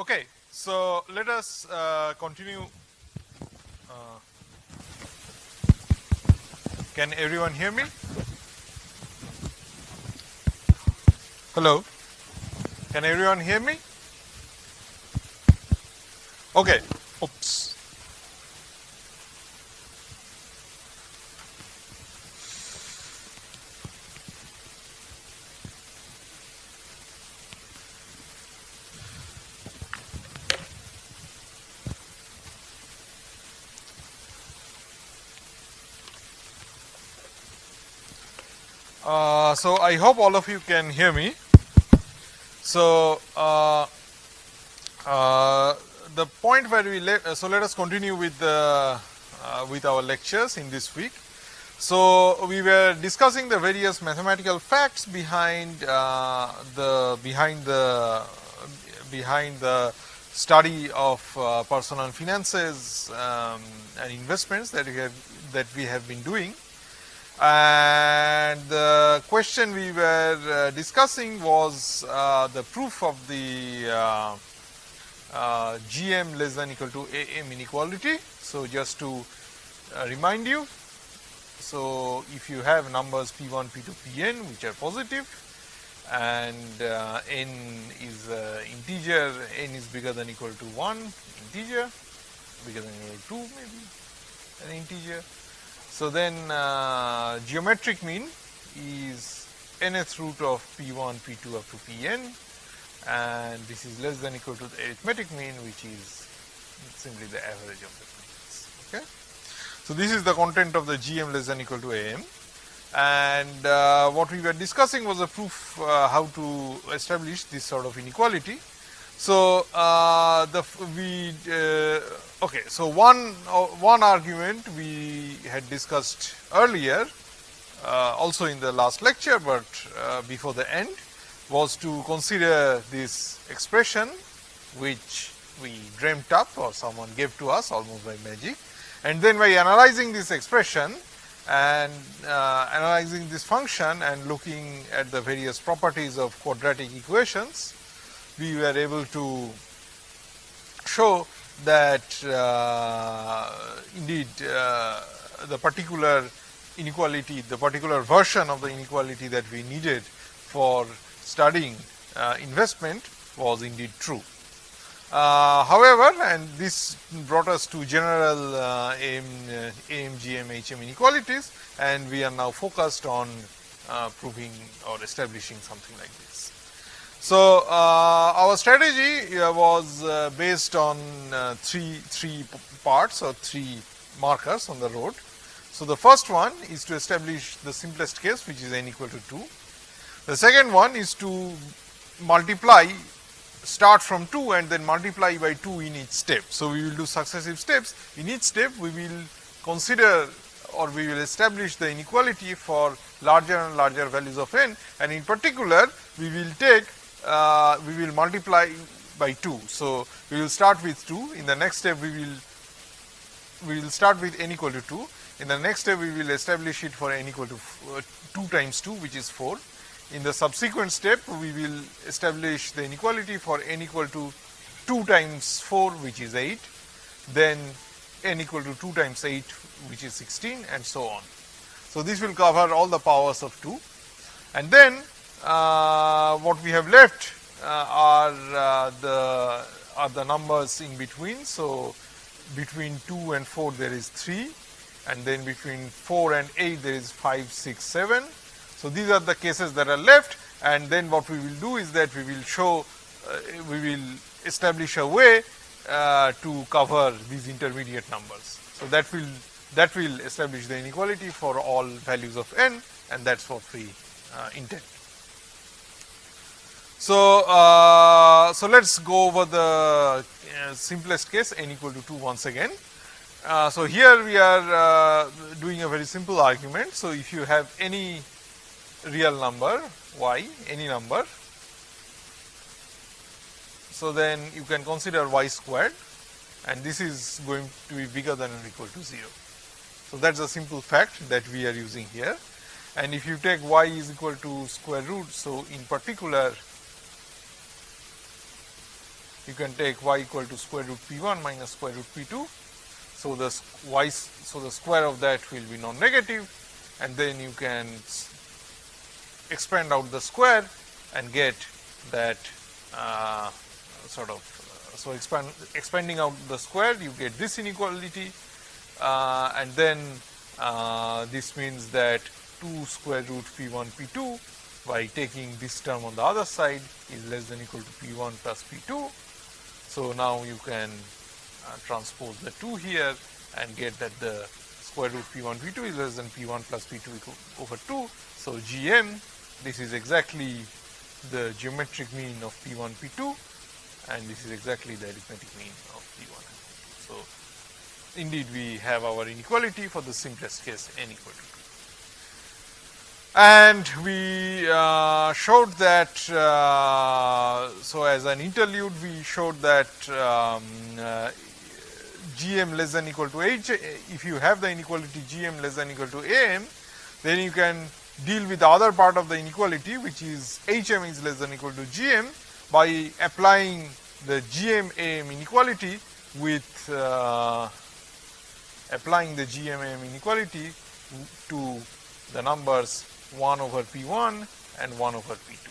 Okay, so let us continue. Uh, can everyone hear me? Hello, can everyone hear me? Okay, oops. So I hope all of you can hear me. So uh, the point where we left, so let us continue with our lectures in this week. So we were discussing the various mathematical facts behind the study of personal finances and investments that we have been doing. And the question we were discussing was the proof of the GM less than equal to AM inequality. So just to remind you, so if you have numbers P1, P2, Pn which are positive and n is integer, n is bigger than equal to 1 integer, bigger than equal to 2 maybe an integer. So then geometric mean is nth root of P1, P2 up to Pn, and this is less than equal to the arithmetic mean, which is simply the average of the numbers. Okay. So this is the content of the GM less than equal to AM, and what we were discussing was a proof how to establish this sort of inequality. So okay. So one argument we had discussed earlier, also in the last lecture, but before the end, was to consider this expression which we dreamt up or someone gave to us almost by magic, and then by analyzing this expression and analyzing this function and looking at the various properties of quadratic equations, we were able to show that indeed the particular inequality, the particular version of the inequality that we needed for studying investment was indeed true. However, and this brought us to general AM, GM, HM inequalities, and we are now focused on proving or establishing something like this. So our strategy was based on three parts or three markers on the road. So the first one is to establish the simplest case, which is n equal to 2. The second one is to multiply, start from 2 and then multiply by 2 in each step. So we will do successive steps. In each step we will consider or we will establish the inequality for larger and larger values of n, and in particular we will take we will multiply by 2. So we will start with 2. In the next step we will start with n equal to 2. In the next step we will establish it for n equal to 2 times 2, which is 4. In the subsequent step we will establish the inequality for n equal to 2 times 4, which is 8, then n equal to 2 times 8, which is 16, and so on. So this will cover all the powers of 2, and then what we have left are the numbers in between. So between 2 and 4 there is 3, and then between 4 and 8 there is 5, 6, 7. So these are the cases that are left, and then what we will do is that we will show, we will establish a way to cover these intermediate numbers. So that will establish the inequality for all values of n, and that's what we intend. So so let's go over the simplest case, n equal to 2 once again. So here we are doing a very simple argument. So if you have any real number y, any number, so then you can consider y squared, and this is going to be bigger than or equal to 0. So that's a simple fact that we are using here. And if you take y is equal to square root, so in particular you can take y equal to square root p1 minus square root p2. So the square of that will be non-negative, and then you can expand out the square and get that expanding out the square, you get this inequality, and then this means that 2 square root p1 p2 by taking this term on the other side is less than equal to p1 plus p2. So now you can transpose the 2 here and get that the square root p1 p2 is less than p1 plus p2 over 2. So GM, this is exactly the geometric mean of p1 p2, and this is exactly the arithmetic mean of p1 and p2. So indeed we have our inequality for the simplest case n equal to 2. And we showed that, so as an interlude, we showed that GM less than equal to H, if you have the inequality GM less than equal to AM, then you can deal with the other part of the inequality, which is HM is less than equal to GM, by applying the GM AM inequality with applying the GM AM inequality to the numbers 1 over P1 and 1 over P2.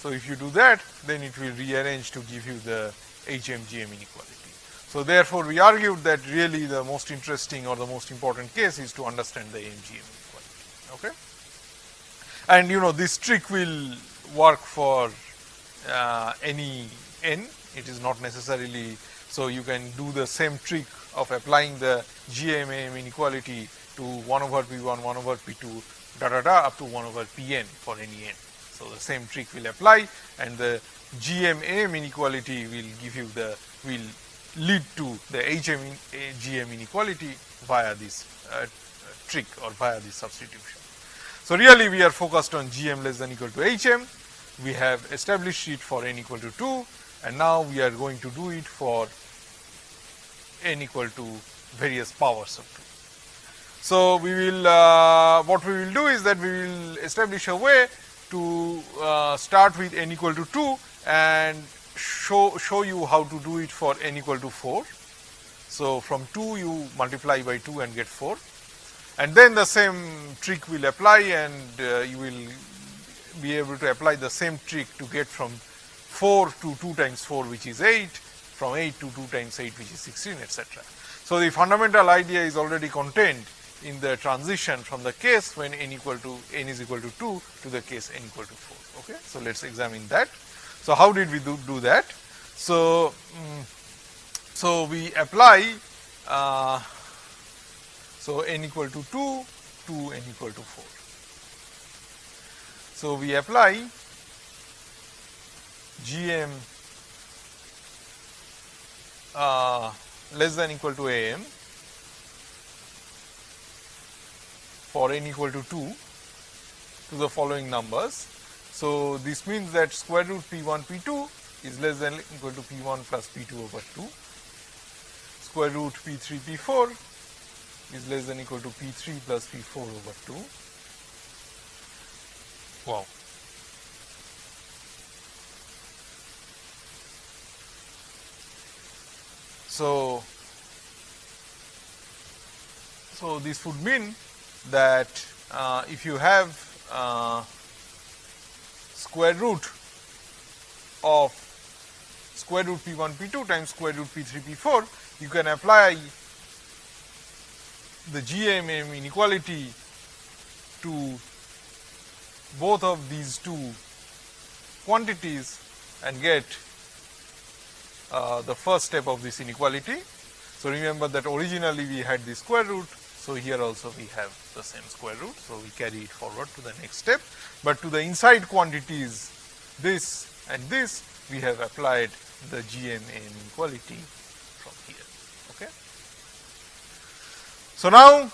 So if you do that, then it will rearrange to give you the HM-GM inequality. So therefore, we argued that really the most interesting or the most important case is to understand the HM-GM inequality. Okay? And you know, this trick will work for any n. It is not necessarily, so you can do the same trick of applying the GM-AM inequality to 1 over P1, 1 over P2, up to 1 over Pn for any n. So the same trick will apply, and the GM-AM inequality will give you the, will lead to the HM-GM inequality via this trick or via this substitution. So really we are focused on GM less than equal to HM. We have established it for n equal to 2, and now we are going to do it for n equal to various powers of 2. So we will, what we will do is that we will establish a way to start with n equal to 2 and show you how to do it for n equal to 4. So from 2 you multiply by 2 and get 4, and then the same trick will apply, and you will be able to apply the same trick to get from 4 to 2 times 4, which is 8, from 8 to 2 times 8, which is 16, etc. So the fundamental idea is already contained in the transition from the case when n is equal to 2 to the case n equal to 4. Okay, so let's examine that. So how did we do that? So so we apply so n equal to 2 to n equal to 4. So we apply GM less than equal to AM for n equal to 2 to the following numbers. So this means that square root P1 P2 is less than equal to P1 plus P2 over 2. Square root P3 P4 is less than equal to P3 plus P4 over 2. Wow. So this would mean that if you have square root of square root P1 P2 times square root P3 P4, you can apply the GM-AM inequality to both of these two quantities and get the first step of this inequality. So remember that originally we had the square root, so here also we have the same square root, so we carry it forward to the next step. But to the inside quantities, this and this, we have applied the GM-AM inequality from here. Okay. So now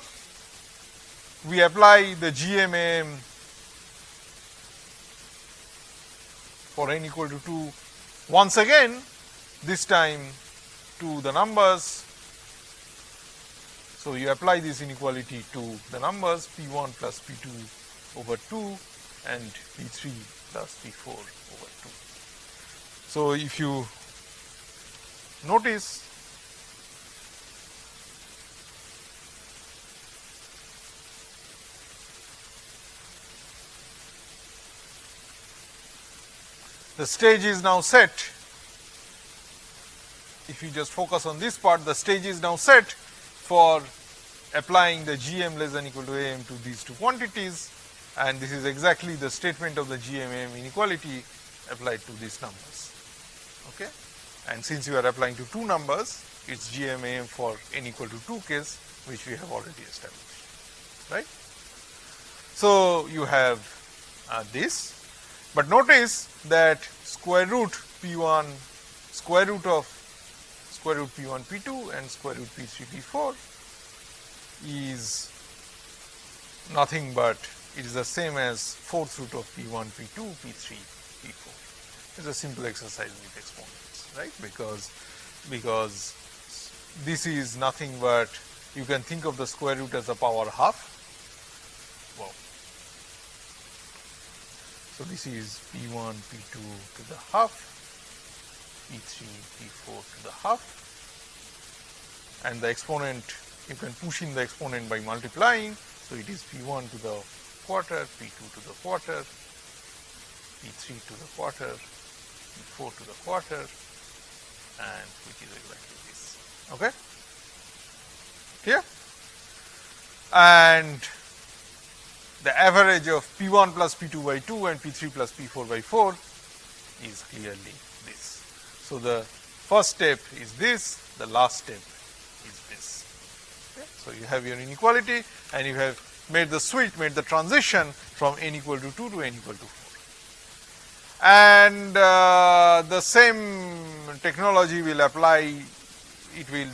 we apply the GM-AM for n equal to 2 once again, this time to the numbers. So you apply this inequality to the numbers P1 plus P2 over 2 and P3 plus P4 over 2. So if you notice the stage is now set. If you just focus on this part, the stage is now set for applying the GM less than equal to AM to these two quantities, and this is exactly the statement of the GM-AM inequality applied to these numbers. Okay? And since you are applying to two numbers, it's GM-AM for n equal to 2 case, which we have already established, right? So, you have this, but notice that square root P1, square root of square root P1, P2 and square root P3, P4 is nothing but it is the same as fourth root of P1, P2, P3, P4. It's a simple exercise with exponents, right? Because this is nothing but you can think of the square root as a power half. Wow. So this is P1, P2 to the half, P3, P4 to the half, and the exponent you can push in the exponent by multiplying. So it is P1 to the quarter, P2 to the quarter, P3 to the quarter, P4 to the quarter, and which is exactly this. Okay? Clear? And the average of P1 plus P2 by 2 and P3 plus P4 by 4 is clearly this. So the first step is this, the last step is this. Okay? So you have your inequality and you have made the switch, made the transition from n equal to 2 to n equal to 4. And the same technology will apply,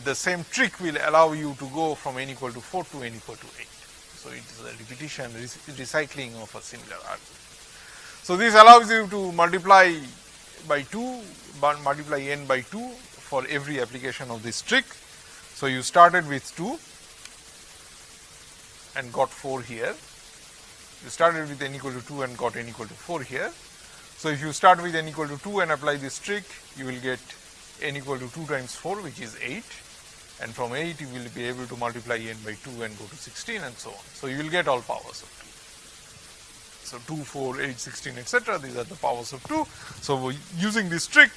the same trick will allow you to go from n equal to 4 to n equal to 8. So it is a repetition, recycling of a similar argument. So this allows you to multiply by 2, multiply n by 2 for every application of this trick. So you started with 2 and got 4 here. You started with n equal to 2 and got n equal to 4 here. So if you start with n equal to 2 and apply this trick, you will get n equal to 2 times 4, which is 8. And from 8 you will be able to multiply n by 2 and go to 16 and so on. So you will get all powers of 2. So 2, 4, 8, 16, etc. These are the powers of 2. So using this trick,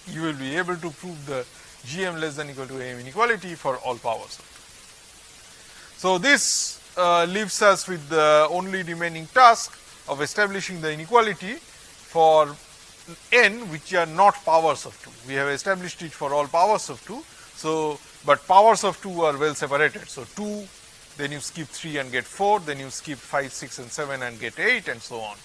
you will be able to prove the GM less than equal to AM inequality for all powers of 2. So this leaves us with the only remaining task of establishing the inequality for n which are not powers of 2. We have established it for all powers of 2. So, but powers of 2 are well separated. So 2, then you skip 3 and get 4, then you skip 5, 6 and 7 and get 8 and so on.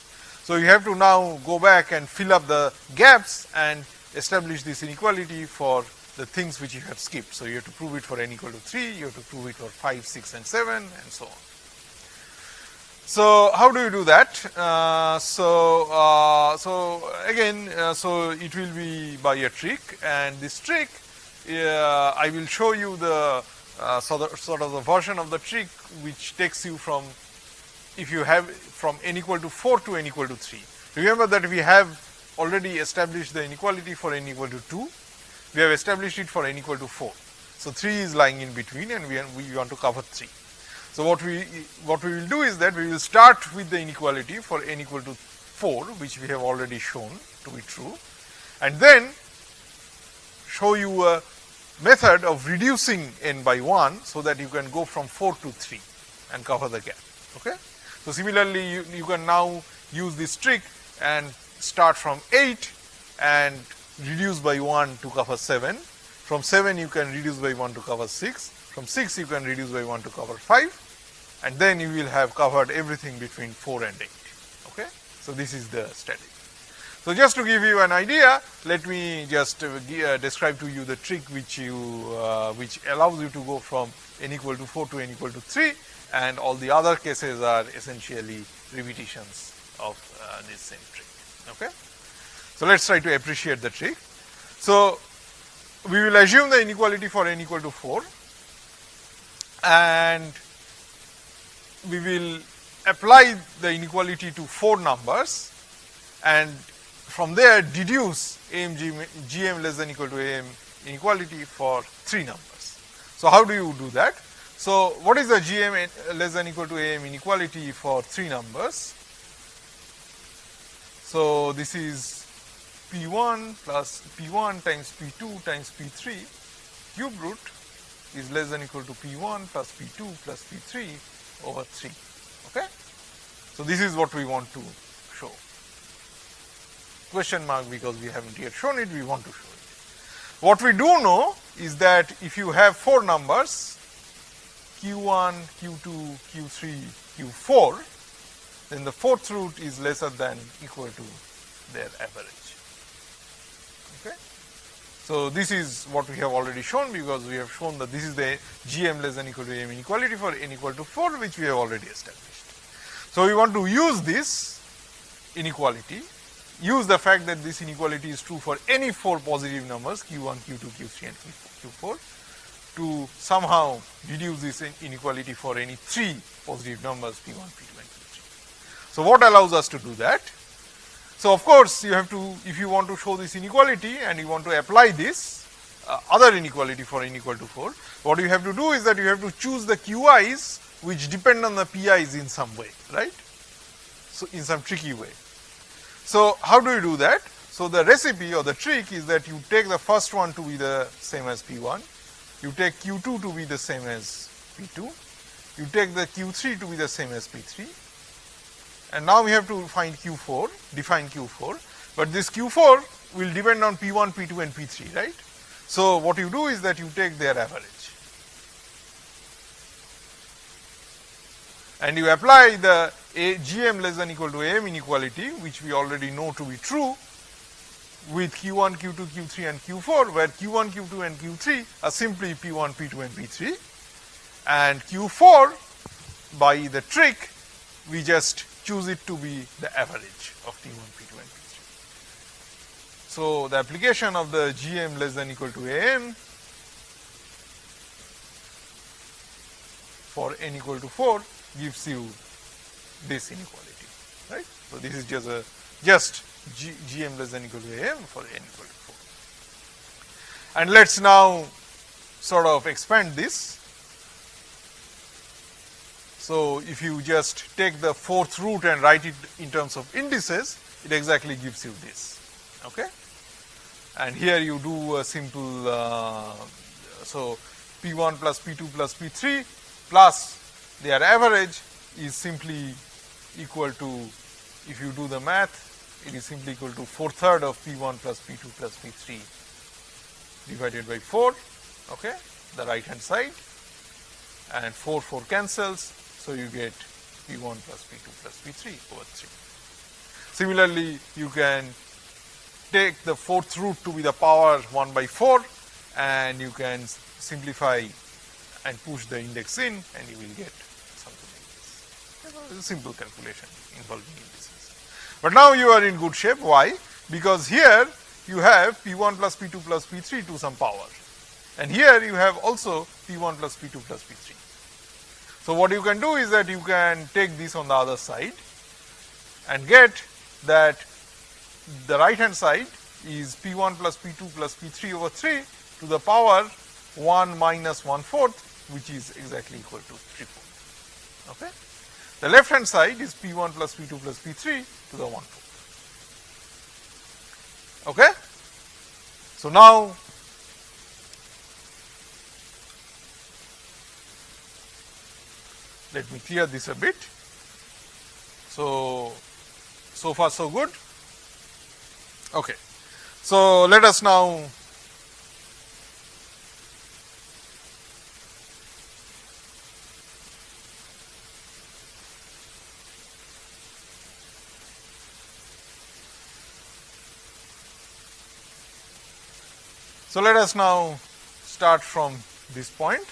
So you have to now go back and fill up the gaps and establish this inequality for the things which you have skipped. So you have to prove it for n equal to 3, you have to prove it for 5, 6 and 7 and so on. So how do you do that? So again, so it will be by a trick, and this trick I will show you the sort of the version of the trick which takes you from, if you have from n equal to 4 to n equal to 3. Remember that we have already established the inequality for n equal to 2. We have established it for n equal to 4. So 3 is lying in between and we want to cover 3. So what we will do is that we will start with the inequality for n equal to 4, which we have already shown to be true, and then show you a method of reducing n by 1 so that you can go from 4 to 3 and cover the gap. Okay? So similarly, you can now use this trick and start from 8 and reduce by 1 to cover 7. From 7 you can reduce by 1 to cover 6. From 6 you can reduce by 1 to cover 5, and then you will have covered everything between 4 and 8. Okay? So this is the strategy. So just to give you an idea, let me just describe to you the trick which allows you to go from n equal to 4 to n equal to 3, and all the other cases are essentially repetitions of this same trick. Okay? So let's try to appreciate the trick. So we will assume the inequality for n equal to 4, and we will apply the inequality to 4 numbers, and from there deduce AM GM less than equal to AM inequality for 3 numbers. So, how do you do that? So, what is the GM less than equal to AM inequality for 3 numbers? So, this is P1 plus P1 times P2 times P3 cube root is less than equal to P1 plus P2 plus P3 over 3. Okay? So, this is what we want to show. Question mark because we haven't yet shown it, we want to show it. What we do know is that if you have 4 numbers Q1, Q2, Q3, Q4, then the fourth root is lesser than equal to their average. Okay? So, this is what we have already shown because we have shown that this is the GM less than equal to AM inequality for n equal to 4 which we have already established. So, we want to use this inequality, use the fact that this inequality is true for any 4 positive numbers Q1, Q2, Q3 and Q4 to somehow reduce this inequality for any 3 positive numbers P1, P2 and P3. So, what allows us to do that? So, of course, you have to, if you want to show this inequality and you want to apply this other inequality for n equal to 4, what you have to do is that you have to choose the Qi's which depend on the Pi's in some way, right? So, in some tricky way. So, how do you do that? So, the recipe or the trick is that you take the first one to be the same as P1, you take Q2 to be the same as P2, you take the Q3 to be the same as P3, and now we have to find Q4, define Q4, but this Q4 will depend on P1, P2 and P3, right? So, what you do is that you take their average and you apply the GM less than equal to AM inequality which we already know to be true with Q1, Q2, Q3 and Q4 where Q1, Q2 and Q3 are simply P1, P2 and P3 and Q4 by the trick we just choose it to be the average of P1, P2 and P3. So, the application of the GM less than equal to AM for n equal to 4 gives you this inequality, right. So, this is just GM less than equal to AM for n equal to 4. And let us now sort of expand this. So, if you just take the 4th root and write it in terms of indices, it exactly gives you this. Okay? And here you do a simple, so P1 plus P2 plus P3 plus their average is simply equal to, if you do the math, it is simply equal to 4/3 of P1 plus P2 plus P3 divided by 4, okay, the right hand side, and 4 cancels. So, you get P1 plus P2 plus P3 over 3. Similarly, you can take the 4th root to be the power 1 by 4 and you can simplify and push the index in and you will get something like this. It's a simple calculation involving indices. But now you are in good shape. Why? Because here you have P1 plus P2 plus P3 to some power and here you have also P1 plus P2 plus P3. So, what you can do is that you can take this on the other side and get that the right hand side is P1 plus P2 plus P3 over 3 to the power 1 minus 1/4 which is exactly equal to 3/4. Okay? The left hand side is P1 plus P2 plus P3 to the 1/4. Okay? So, now let me clear this a bit. So far so good. Okay. So, let us now start from this point.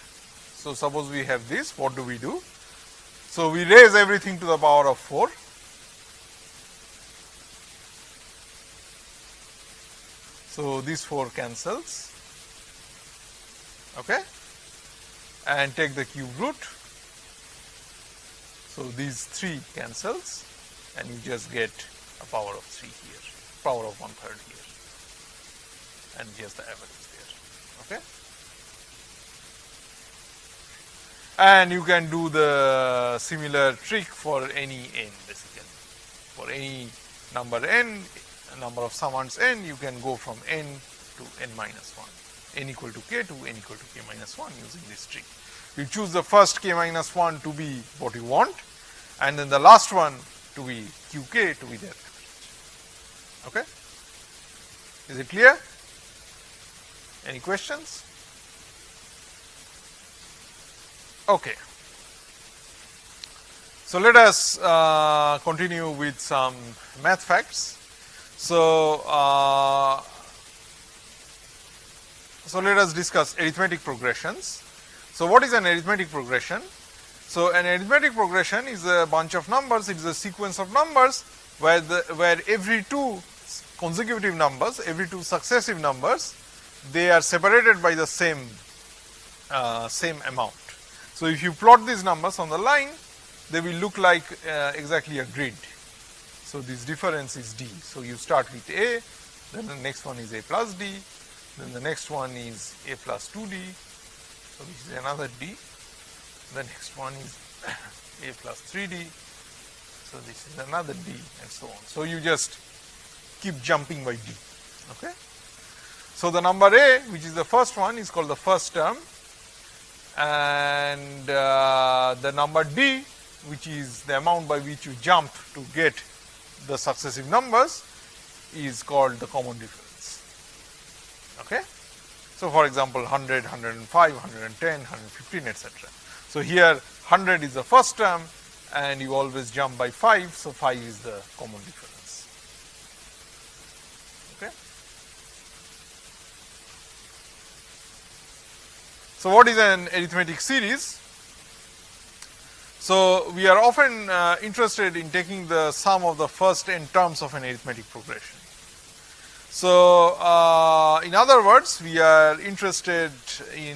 So, suppose we have this, what do we do? So, we raise everything to the power of 4. So, this 4 cancels, okay, and take the cube root. So, these 3 cancels and you just get a power of 3 here, power of 1/3 here and just the average there. Okay. And you can do the similar trick for any n basically. For any number n, number of summands n, you can go from n to n minus 1, n equal to k to n equal to k minus 1 using this trick. You choose the first k minus 1 to be what you want, and then the last one to be qk to be their average. Okay? Is it clear? Any questions? Okay. So let us continue with some math facts. So let us discuss arithmetic progressions. So what is an arithmetic progression? So an arithmetic progression is a bunch of numbers. It is a sequence of numbers where every two consecutive numbers, every two successive numbers, they are separated by the same amount. So if you plot these numbers on the line, they will look like exactly a grid. So this difference is d. So you start with a, then the next one is a plus d, then the next one is a plus 2d, so this is another d, the next one is a plus 3d, so this is another d, and so on. So you just keep jumping by d. Okay. So the number a, which is the first one, is called the first term, and the number d, which is the amount by which you jump to get the successive numbers, is called the common difference. Okay. So for example, 100, 105, 110, 115, etc. So here 100 is the first term, and you always jump by 5, so 5 is the common difference. Okay. So what is an arithmetic series? So we are often interested in taking the sum of the first n terms of an arithmetic progression. So in other words, we are interested in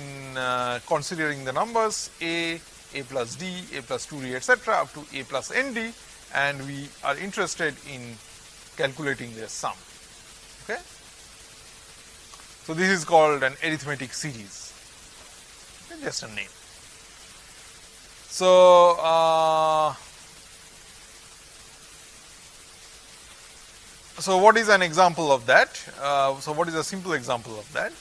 considering the numbers a plus d, a plus 2d, etc. up to a plus nd, and we are interested in calculating their sum. Okay. So this is called an arithmetic series. Okay, just a name. So so what is an example of that? So what is a simple example of that?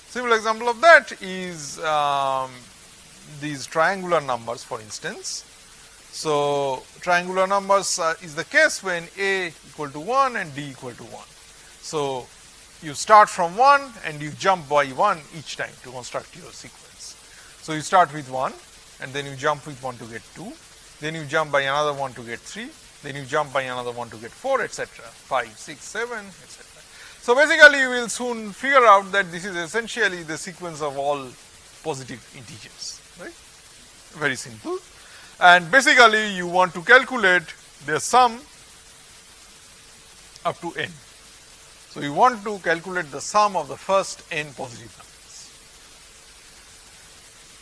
Simple example of that is these triangular numbers, for instance. So triangular numbers is the case when a equal to 1 and d equal to 1. So you start from 1 and you jump by 1 each time to construct your sequence. So you start with 1, and then you jump with 1 to get 2, then you jump by another 1 to get 3, then you jump by another 1 to get 4, etc., 5, 6, 7, etc. So basically you will soon figure out that this is essentially the sequence of all positive integers, right? Very simple. And basically you want to calculate their sum up to n. So you want to calculate the sum of the first n positive numbers.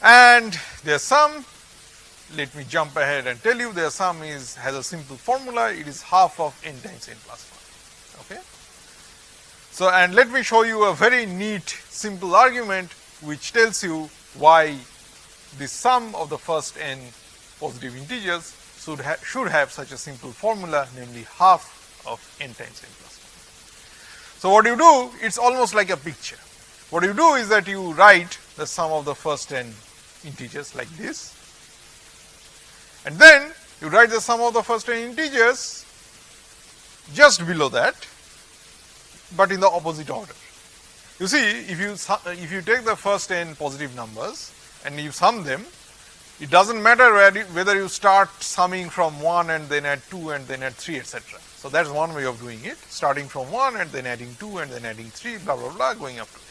And their sum, let me jump ahead and tell you, their sum has a simple formula. It is half of n times n plus 1. Okay. So and let me show you a very neat simple argument which tells you why the sum of the first n positive integers should have such a simple formula, namely half of n times n plus 1. So what you do, it's almost like a picture. What you do is that you write the sum of the first n integers like this, and then you write the sum of the first n integers just below that, but in the opposite order. You see, if you take the first n positive numbers and you sum them, it doesn't matter whether you start summing from 1 and then add 2 and then add 3, etc. So that's one way of doing it, starting from 1 and then adding 2 and then adding 3, blah blah blah, going up to n.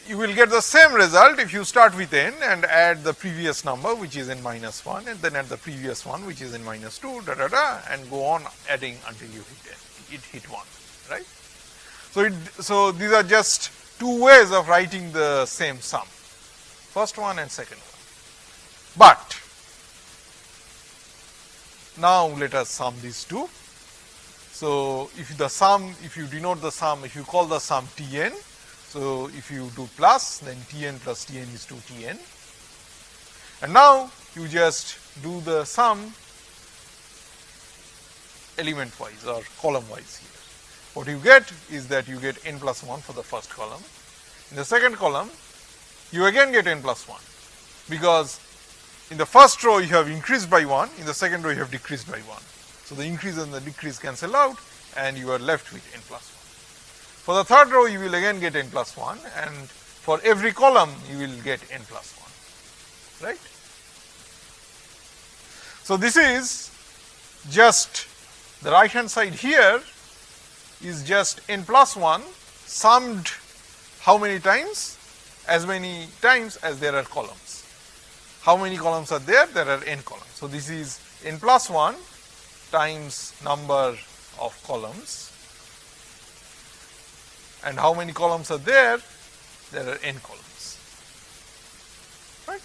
You will get the same result if you start with n and add the previous number, which is n minus 1, and then add the previous one, which is n minus 2, da da da, and go on adding until you hit 1, right? So these are just two ways of writing the same sum, first one and second one. But now let us sum these two. So if you denote the sum, if you call the sum Tn, So, if you do plus, then Tn plus Tn is 2Tn, and now you just do the sum element wise or column wise here. What you get is that you get n plus 1 for the first column. In the second column, you again get n plus 1, because in the first row you have increased by 1, in the second row you have decreased by 1. So, the increase and the decrease cancel out and you are left with n plus 1. For the third row you will again get n plus 1, and for every column you will get n plus 1, right. So, this is just the right hand side here is just n plus 1 summed how many times? As many times as there are columns. How many columns are there? There are n columns. So, this is n plus 1 times number of columns, and how many columns are there? There are n columns, right.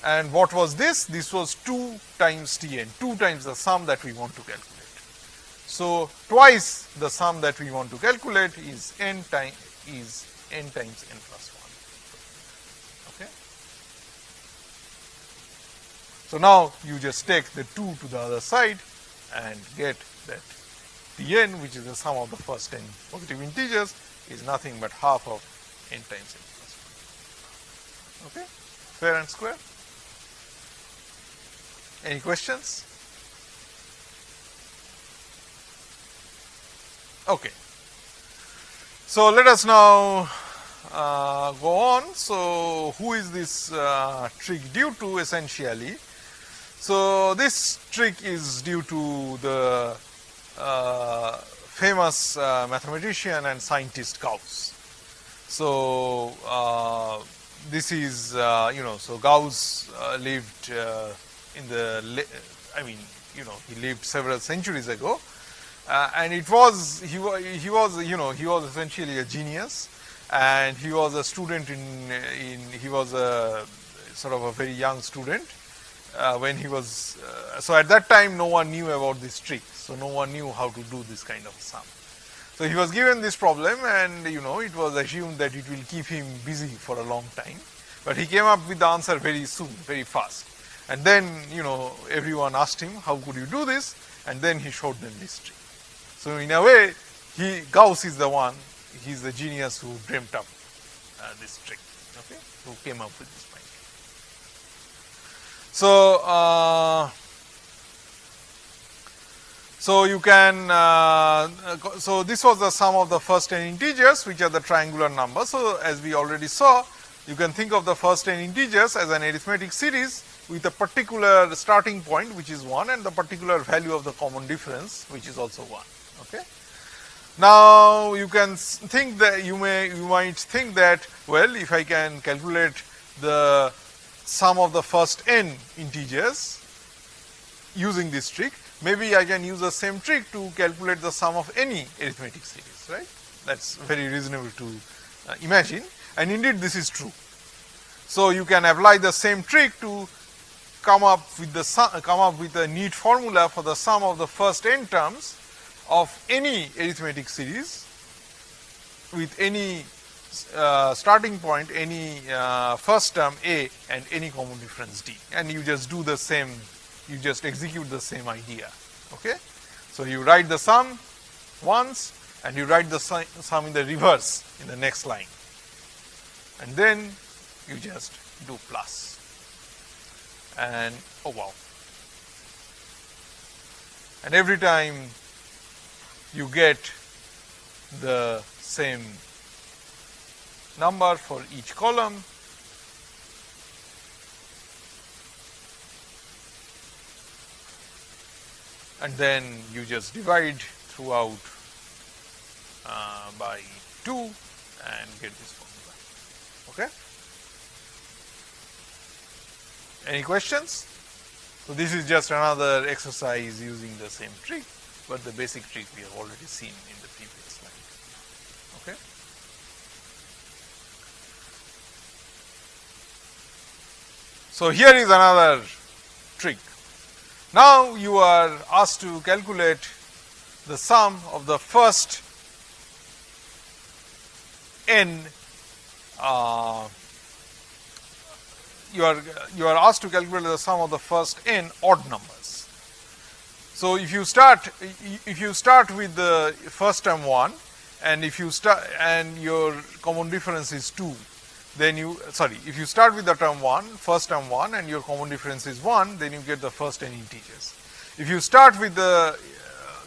And what was this? This was 2 times Tn, 2 times the sum that we want to calculate. So, twice the sum that we want to calculate is n times n plus 1. Okay. So, now you just take the 2 to the other side and get that Tn, which is the sum of the first 10 positive integers, is nothing but half of n times n plus 1. Okay. Fair and square. Any questions? Okay. So, let us now go on. So, who is this trick due to essentially? So, this trick is due to the famous mathematician and scientist Gauss. So, this is so Gauss lived in the he lived several centuries ago, and he was essentially a genius, and he was a student he was a sort of a very young student when he was so at that time no one knew about this trick. So, no one knew how to do this kind of sum. So, he was given this problem, and it was assumed that it will keep him busy for a long time, but he came up with the answer very soon, very fast. And then everyone asked him, how could you do this? And then he showed them this trick. So, in a way Gauss is the one, he is the genius who dreamt up this trick, okay, who came up with this point. So, you can, so this was the sum of the first 10 integers, which are the triangular numbers. So, as we already saw, you can think of the first 10 integers as an arithmetic series with a particular starting point, which is 1, and the particular value of the common difference, which is also 1. Okay. Now, you can think that you might think that, well, if I can calculate the sum of the first n integers using this trick, maybe I can use the same trick to calculate the sum of any arithmetic series, right. That is very reasonable to imagine, and indeed this is true. So, you can apply the same trick to come up with a neat formula for the sum of the first n terms of any arithmetic series with any starting point, any first term a and any common difference d, and you just do the same, you just execute the same idea. Okay. So, you write the sum once and you write the sum in the reverse in the next line, and then you just do plus, and oh wow, and every time you get the same number for each column, and then you just divide throughout by 2 and get this formula. Okay. Any questions? So, this is just another exercise using the same trick, but the basic trick we have already seen in the previous slide. Okay. So, here is another trick. Now, you are asked to calculate the sum of the first n, you are asked to calculate the sum of the first n odd numbers. So if you start with the first term 1, and if you start and your common difference is 2, then if you start with the term 1, first term 1, and your common difference is 1, then you get the first n integers. If you start with the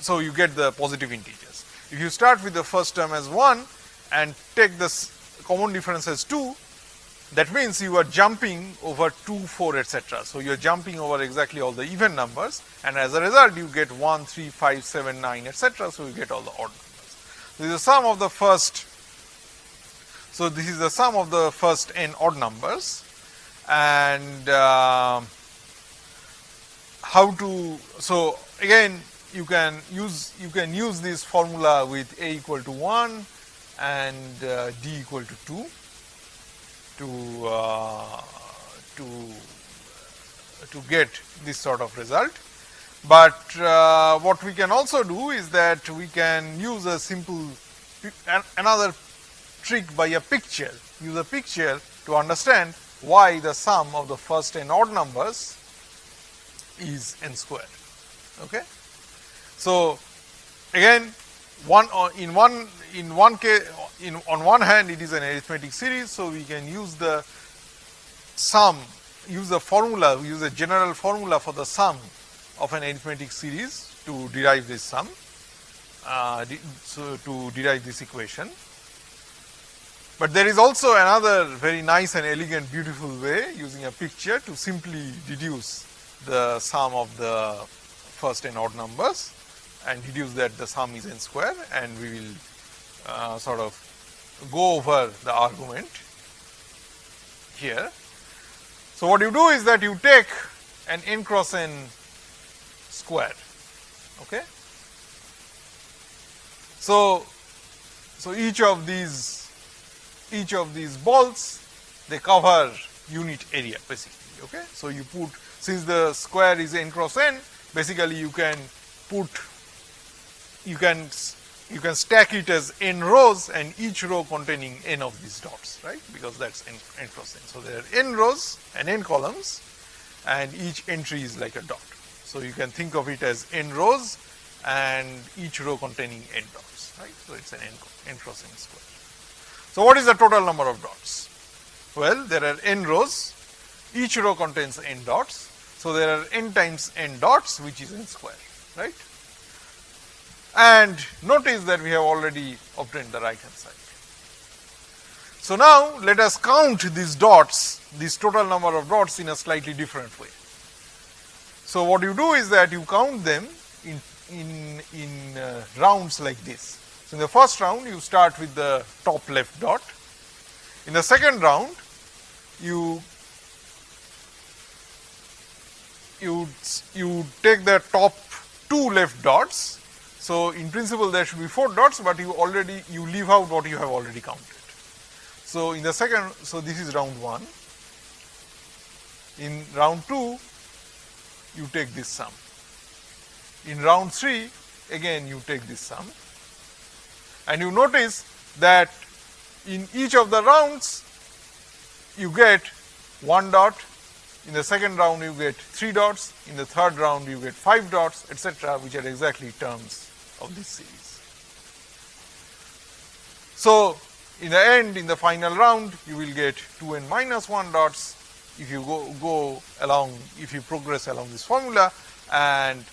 so you get the positive integers. If you start with the first term as 1 and take the common difference as 2, that means you are jumping over 2, 4, etc. So you are jumping over exactly all the even numbers, and as a result you get 1, 3, 5, 7, 9, etc. So you get all the odd numbers. This is the sum of the first. So this is the sum of the first n odd numbers, and how to. So again, you can use this formula with a equal to 1 and d equal to 2 to get this sort of result. But what we can also do is that we can use a simple another trick by a picture. Use a picture to understand why the sum of the first n odd numbers is n squared. Okay. So again, on one hand it is an arithmetic series, so we can use the sum, use a general formula for the sum of an arithmetic series to derive this sum, to derive this equation. But there is also another very nice and elegant, beautiful way, using a picture, to simply deduce the sum of the first n odd numbers and deduce that the sum is n square, and we will sort of go over the argument here. So what you do is that you take an n cross n square. Okay. So each of these balls, they cover unit area basically. Okay. So you put, since the square is n cross n, basically you can stack it as n rows, and each row containing n of these dots, right? Because that's n cross n. So there are n rows and n columns, and each entry is like a dot. So you can think of it as n rows and each row containing n dots, right? So it's an n cross n square. So what is the total number of dots? Well, there are n rows, each row contains n dots. So there are n times n dots, which is n square, right? And notice that we have already obtained the right hand side. So now let us count these dots, this total number of dots, in a slightly different way. So what you do is that you count them in rounds like this. So in the first round you start with the top left dot. In the second round you take the top 2 left dots. So in principle there should be 4 dots, but you leave out what you have already counted. So in the second, so this is round 1. In round 2 you take this sum. In round 3 again you take this sum, and you notice that in each of the rounds you get 1 dot. In the second round you get 3 dots, in the third round you get 5 dots, etc., which are exactly terms of this series. So in the end, in the final round, you will get 2n minus 1 dots if you if you progress along this formula, and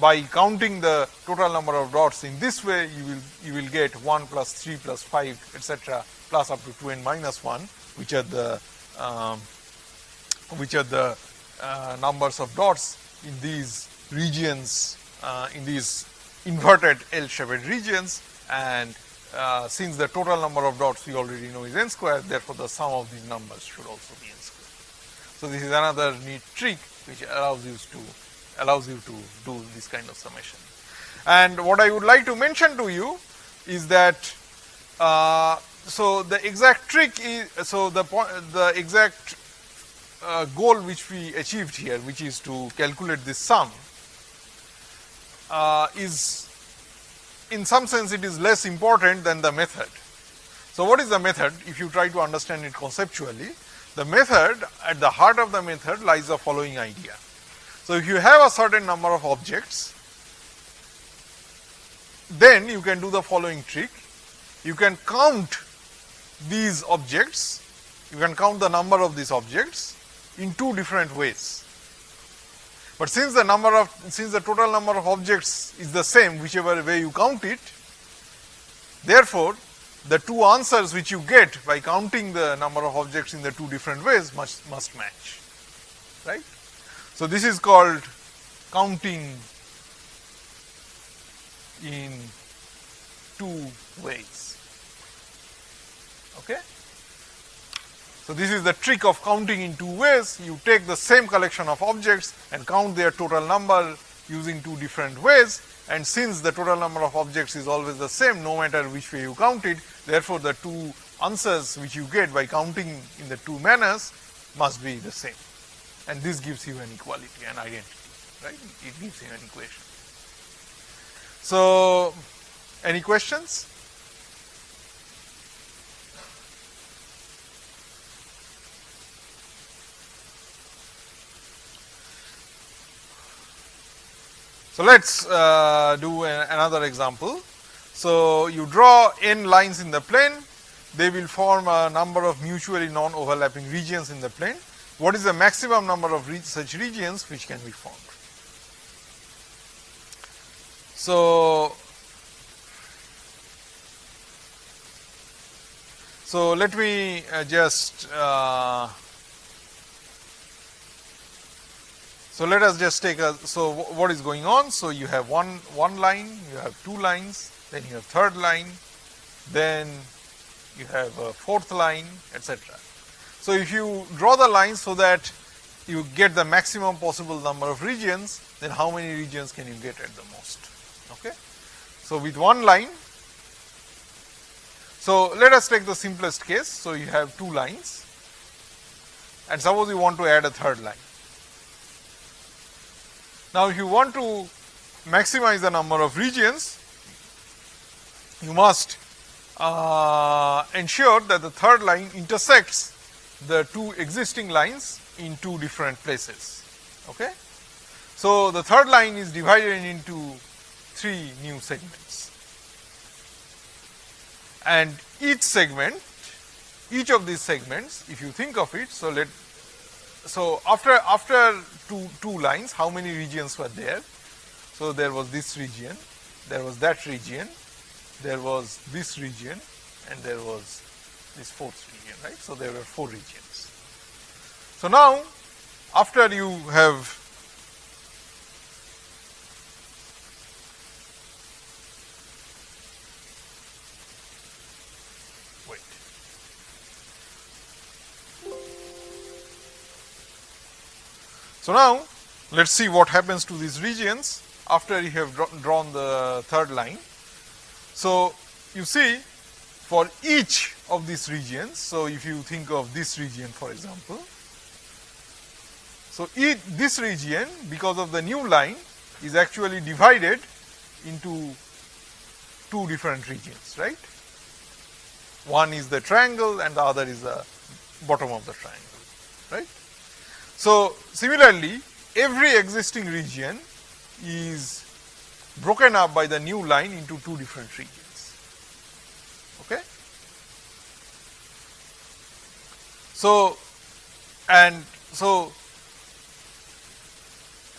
by counting the total number of dots in this way, you will get 1 plus 3 plus 5, etc., plus up to 2n minus 1, which are the numbers of dots in these regions, in these inverted L-shaped regions, and since the total number of dots we already know is n square, therefore the sum of these numbers should also be n square. So this is another neat trick which allows you to do this kind of summation. And what I would like to mention to you is that so the exact trick is, so the exact goal which we achieved here, which is to calculate this sum, is in some sense it is less important than the method. So, what is the method? If you try to understand it conceptually, the method, at the heart of the method lies the following idea. So, if you have a certain number of objects, then you can do the following trick. You can count these objects, you can count the number of these objects in two different ways. But since the total number of objects is the same whichever way you count it, therefore, the two answers which you get by counting the number of objects in the two different ways must match, right. So, this is called counting in two ways. Okay. So, this is the trick of counting in two ways. You take the same collection of objects and count their total number using two different ways, and since the total number of objects is always the same no matter which way you count it, therefore, the two answers which you get by counting in the two manners must be the same, and this gives you an equality, an identity, right. It gives you an equation. So, any questions? So, let us do another example. So, you draw n lines in the plane, they will form a number of mutually non-overlapping regions in the plane. What is the maximum number of such regions which can be formed? So, let me just so let us just take a, so what is going on? So, you have one line, you have two lines, then you have third line, then you have a fourth line, etc. So, if you draw the line so that you get the maximum possible number of regions, then how many regions can you get at the most? Okay. So, with one line, so let us take the simplest case. So, you have two lines and suppose you want to add a third line. Now, if you want to maximize the number of regions, you must ensure that the third line intersects the two existing lines in two different places. Okay. So, the third line is divided into three new segments, and each of these segments, if you think of it, so after two lines, how many regions were there? So, there was this region, there was that region, there was this region, and there was this fourth region, right. So, there were four regions. So, now after you have So, now let us see what happens to these regions after you have drawn the third line. So, you see for each of these regions, so if you think of this region for example, so this region because of the new line is actually divided into two different regions, right. One is the triangle and the other is the bottom of the triangle, right. So, similarly, every existing region is broken up by the new line into two different regions. Okay. So, and so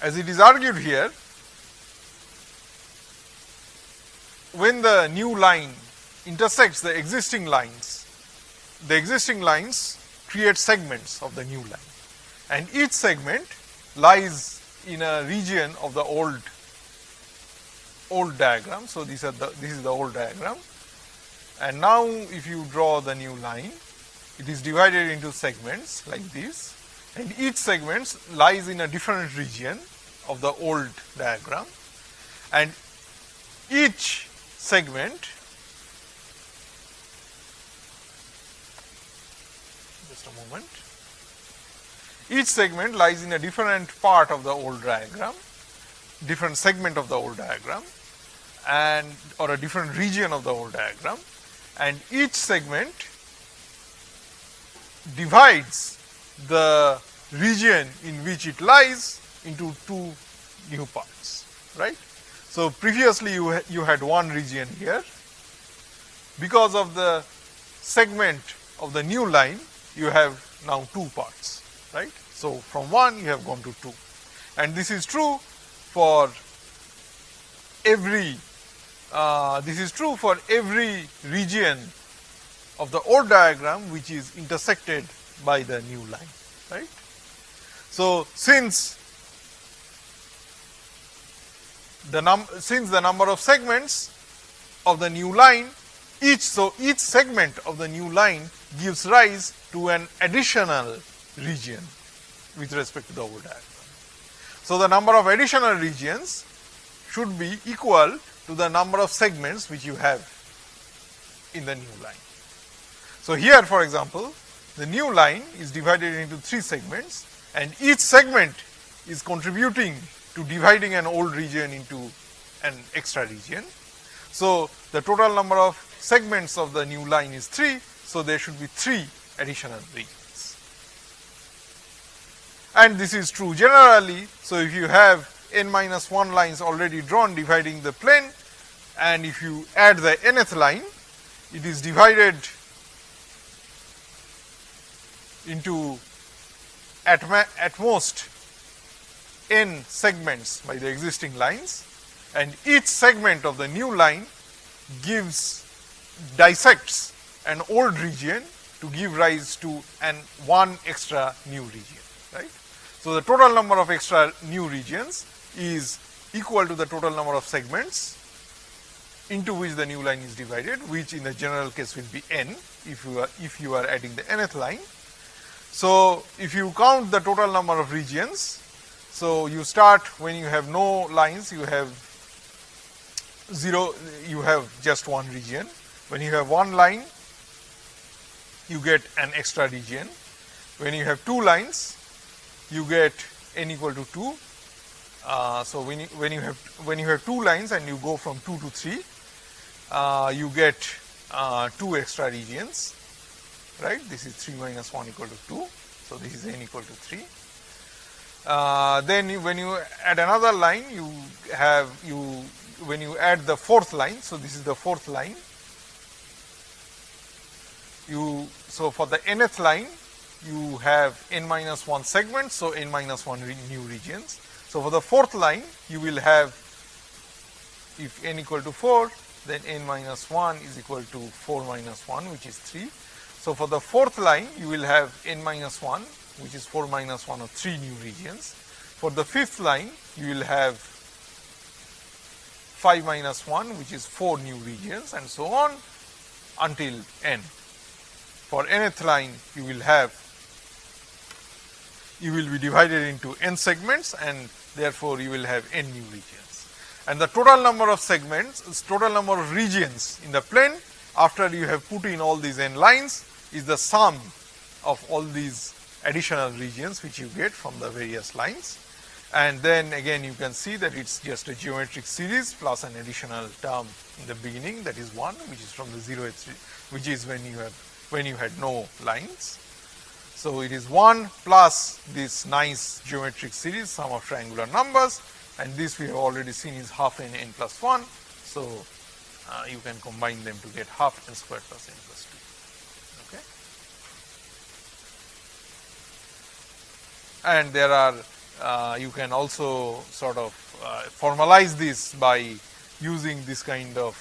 as it is argued here, when the new line intersects the existing lines create segments of the new line, and each segment lies in a region of the old diagram. So, this is the old diagram, and now if you draw the new line, it is divided into segments like this, and each segment lies in a different region of the old diagram, and each segment, just a moment, each segment lies in a different part of the old diagram, different segment of the old diagram, and or a different region of the old diagram, and each segment divides the region in which it lies into two new parts, right. So, previously you had one region here. Because of the segment of the new line, you have now two parts, right. So, from 1 you have gone to 2, and this is true for every region of the old diagram which is intersected by the new line, right. So, since the number of segments of the new line, each segment of the new line gives rise to an additional region with respect to the old diagram. So, the number of additional regions should be equal to the number of segments which you have in the new line. So, here for example, the new line is divided into 3 segments, and each segment is contributing to dividing an old region into an extra region. So, the total number of segments of the new line is 3. So, there should be 3 additional regions, and this is true generally. So, if you have n minus 1 lines already drawn dividing the plane, and if you add the nth line, it is divided into at most n segments by the existing lines, and each segment of the new line dissects an old region to give rise to one extra new region, right. So, the total number of extra new regions is equal to the total number of segments into which the new line is divided, which in the general case will be n if you are adding the nth line. So, if you count the total number of regions, so you start when you have no lines, you have 0, you have just one region. When you have one line, you get an extra region. When you have 2 lines, you get n equal to 2. So, when you have 2 lines and you go from 2 to 3, you get 2 extra regions, right. This is 3 minus 1 equal to 2. So, this is n equal to 3. Then when you add another line, when you add the 4th line, so this is the 4th line. So for the nth line, you have n minus 1 segments, so n minus 1 new regions. So for the 4th line, you will have, if n equal to 4, then n minus 1 is equal to 4 minus 1, which is 3. So for the 4th line, you will have n minus 1, which is 4 minus 1, or 3 new regions. For the 5th line, you will have 5 minus 1, which is 4 new regions, and so on until n. For nth line, you will be divided into n segments, and therefore you will have n new regions. And the total number of segments, total number of regions in the plane after you have put in all these n lines is the sum of all these additional regions which you get from the various lines. And then again you can see that it is just a geometric series plus an additional term in the beginning, that is 1, which is from the 0th, which is when you had no lines. So it is 1 plus this nice geometric series, sum of triangular numbers, and this we have already seen is half n plus 1. So you can combine them to get half n squared plus n plus 2. Okay. And there are you can also sort of formalize this by using this kind of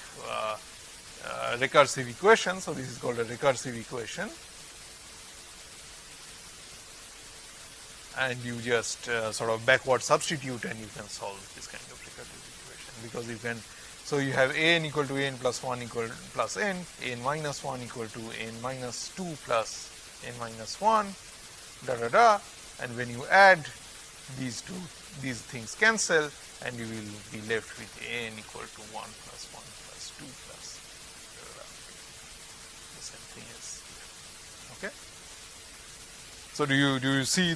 recursive equation. So this is called a recursive equation, and you just sort of backward substitute and you can solve this kind of recursive equation, because you can. So you have a n equal to a n plus 1 equal plus n, a n minus 1 equal to a n minus 2 plus n minus 1, da da da, and when you add these things cancel, and you will be left with a n equal to 1 plus 1 plus 2 plus da da da. The same thing as here. Okay. So do you see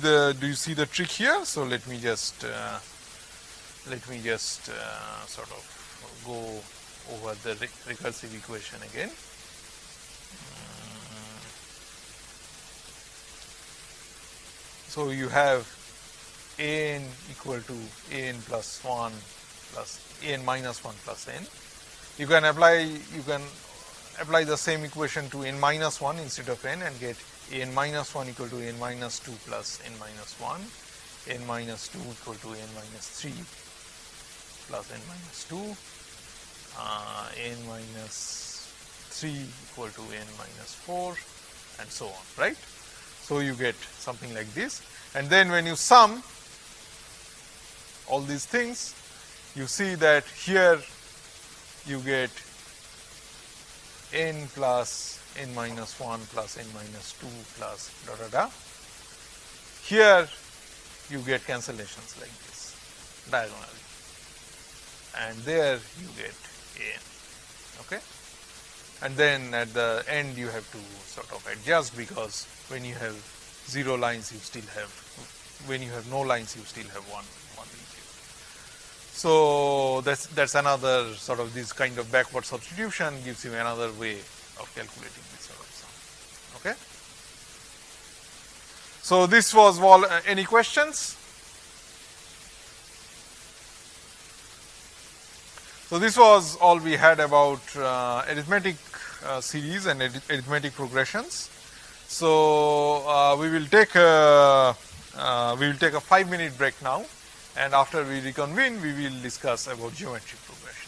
the trick here? So let me just sort of go over the recursive equation again. So you have an equal to an plus 1 plus an minus 1 plus n. You can apply the same equation to n minus 1 instead of n and get n minus 1 equal to n minus 2 plus n minus 1, n minus 2 equal to n minus 3 plus n minus 2, n minus 3 equal to n minus 4, and so on, right? So you get something like this, and then when you sum all these things, you see that here you get n plus n minus 1 plus n minus 2 plus da da da. Here you get cancellations like this diagonally, and there you get n. Okay, and then at the end you have to sort of adjust, because when you have 0 lines you still have, when you have no lines you still have one region. So that's another sort of, this kind of backward substitution gives you another way of calculating this sort of sum. Okay. So this was all. Any questions? So this was all we had about arithmetic series and arithmetic progressions. So we will take a 5-minute break now, and after we reconvene we will discuss about geometric progressions.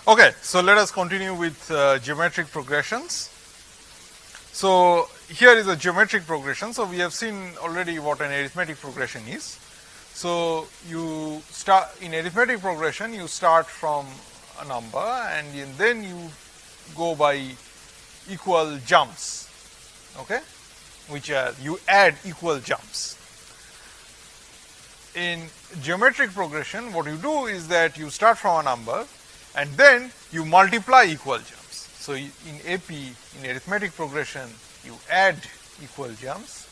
Okay, so let us continue with geometric progressions. So here is a geometric progression. So we have seen already what an arithmetic progression is. So you start in arithmetic progression, you start from a number and then you go by equal jumps, okay, which are you add equal jumps. In geometric progression, what you do is that you start from a number and then you multiply equal jumps. So in AP, in arithmetic progression, you add equal jumps.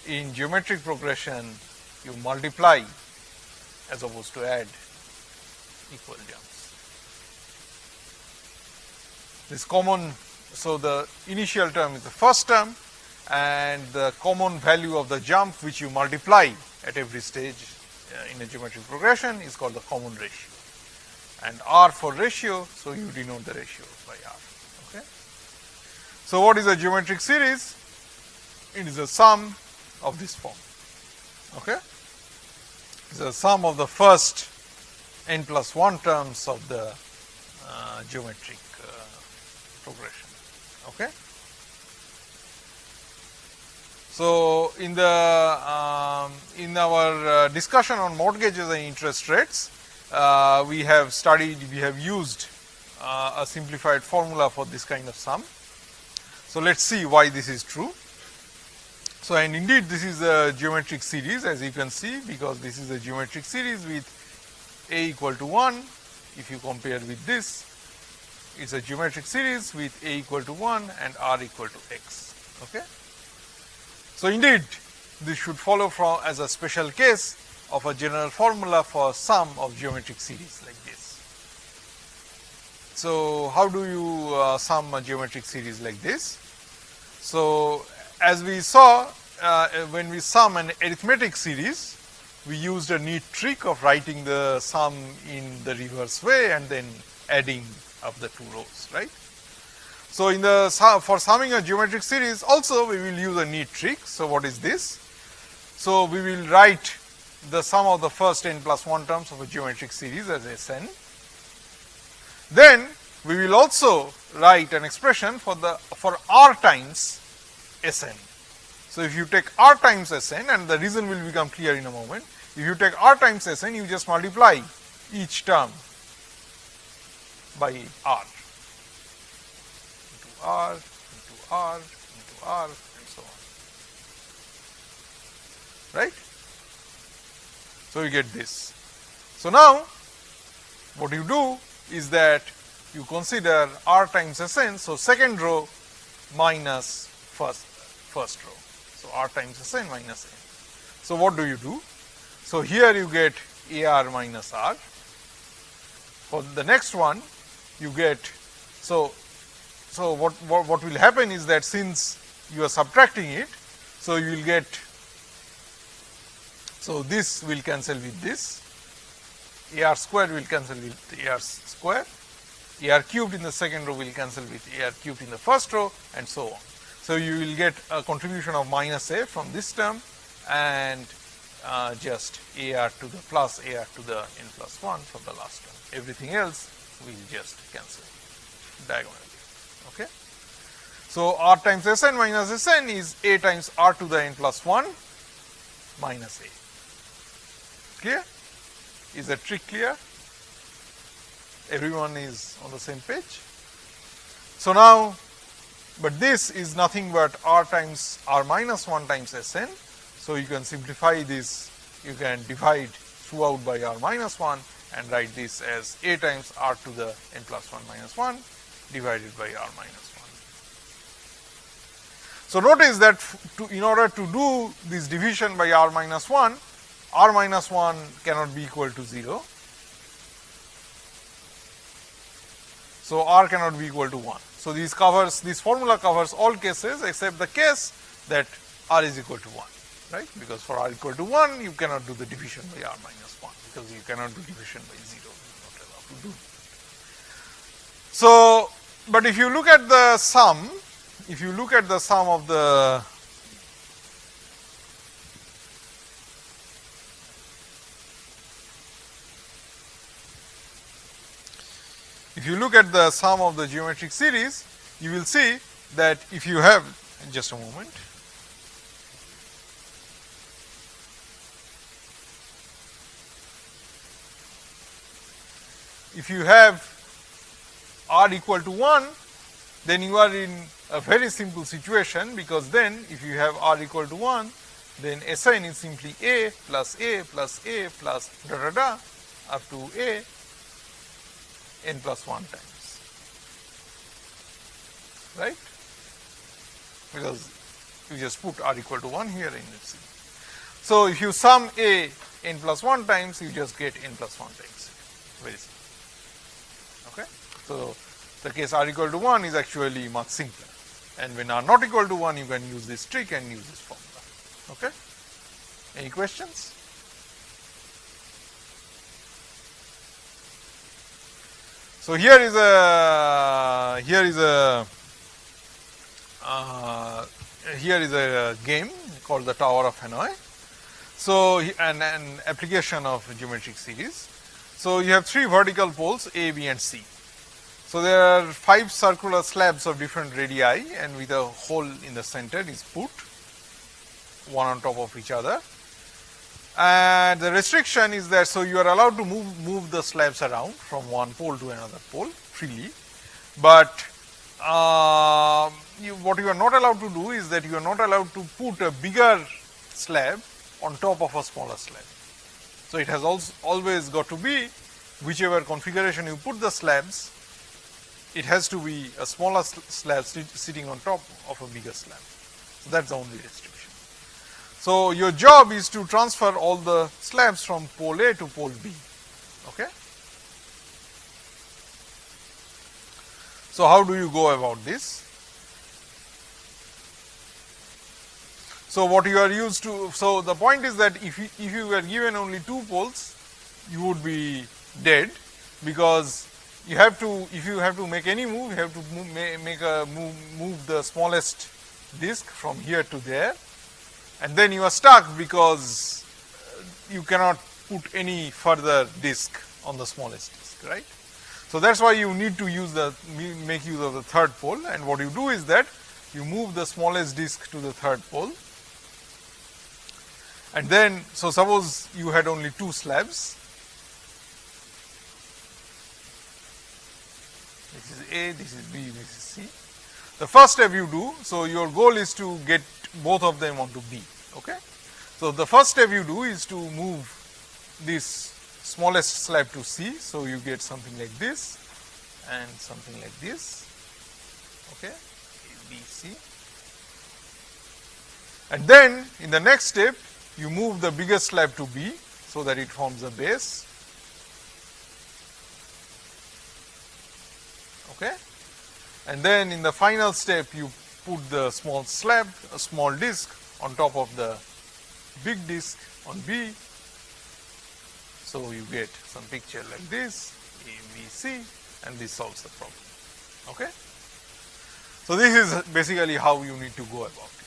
In geometric progression, you multiply as opposed to add equal jumps. This common, so the initial term is the first term and the common value of the jump which you multiply at every stage in a geometric progression is called the common ratio. And R for ratio, so you denote the ratio by R. Okay. So what is a geometric series? It is a sum of this form. Okay. It is a sum of the first n plus 1 terms of the geometric progression. Okay. So in the in our discussion on mortgages and interest rates, we have used a simplified formula for this kind of sum. So let's see why this is true. So and indeed this is a geometric series, as you can see, because this is a geometric series with a equal to 1. If you compare with this, it's a geometric series with a equal to 1 and r equal to x. Okay. So indeed this should follow from as a special case of a general formula for sum of geometric series like this. So how do you sum a geometric series like this? So as we saw, when we sum an arithmetic series, we used a neat trick of writing the sum in the reverse way and then adding up the two rows, right? So in the for summing a geometric series also we will use a neat trick. So what is this? So we will write the sum of the first n plus 1 terms of a geometric series as Sn. Then we will also write an expression for r times Sn. So if you take r times Sn, and the reason will become clear in a moment, if you take r times Sn, you just multiply each term by r. R into R into R and so on, right? So you get this. So now what you do is that you consider r times Sn, so second row minus first row. So r times Sn minus n. So what do you do? So here you get AR minus R. For the next one you get, so what will happen is that since you are subtracting it, so you will get, so this will cancel with this, AR square will cancel with AR square, AR cubed in the second row will cancel with AR cubed in the first row, and so on. So you will get a contribution of minus a from this term and just AR to the plus AR to the n plus 1 for the last term. Everything else will just cancel diagonally. Okay. So r times Sn minus Sn is a times r to the n plus 1 minus a. Clear? Is the trick clear? Everyone is on the same page? So now, but this is nothing but r times r minus 1 times Sn. So you can simplify this, you can divide throughout by r minus 1 and write this as a times r to the n plus 1 minus 1 divided by r minus 1. So notice that in order to do this division by r minus 1 cannot be equal to 0. So r cannot be equal to 1. So this formula covers all cases except the case that r is equal to 1, right? Because for r equal to 1 you cannot do the division by r minus 1 because you cannot do division by 0, you are not allowed to do. So, but if you look at the sum, of the If you look at the sum of the geometric series, you will see that if you have, just a moment, if you have r equal to 1, then you are in a very simple situation, because then if you have r equal to 1, then Sn is simply a plus a plus a plus da da da up to a n plus 1 times, right? Because you just put r equal to 1 here and you see. So if you sum a n plus 1 times, you just get n plus 1 times, very simple. Okay? So the case r equal to 1 is actually much simpler, and when r not equal to 1, you can use this trick and use this formula. Okay? Any questions? So here is a game called the Tower of Hanoi. So an application of geometric series. So you have 3 vertical poles A, B, and C. So there are 5 circular slabs of different radii, and with a hole in the center is put one on top of each other. And the restriction is that, so you are allowed to move the slabs around from one pole to another pole freely, but what you are not allowed to do is that you are not allowed to put a bigger slab on top of a smaller slab. So it has always got to be, whichever configuration you put the slabs, it has to be a smaller slab sitting on top of a bigger slab. So that's the only restriction. So your job is to transfer all the slabs from pole A to pole B. Okay? So how do you go about this? So what you are used to, so the point is that if you were given only 2 poles, you would be dead, because you have to, if you have to make any move, you have to move the smallest disk from here to there, and then you are stuck because you cannot put any further disk on the smallest disk, right? So that's why you need to make use of the third pole, and what you do is that you move the smallest disk to the third pole, and then, so suppose you had only 2 slabs. This is A, this is B, this is C. The first step you do, so your goal is to get both of them onto B. Okay? So the first step you do is to move this smallest slab to C, so you get something like this and something like this. Okay? A, B, C. And then in the next step, you move the biggest slab to B so that it forms a base. Okay? And then in the final step, you put the small slab, a small disk on top of the big disk on B. So you get some picture like this, A, B, C, and this solves the problem. Okay? So this is basically how you need to go about it.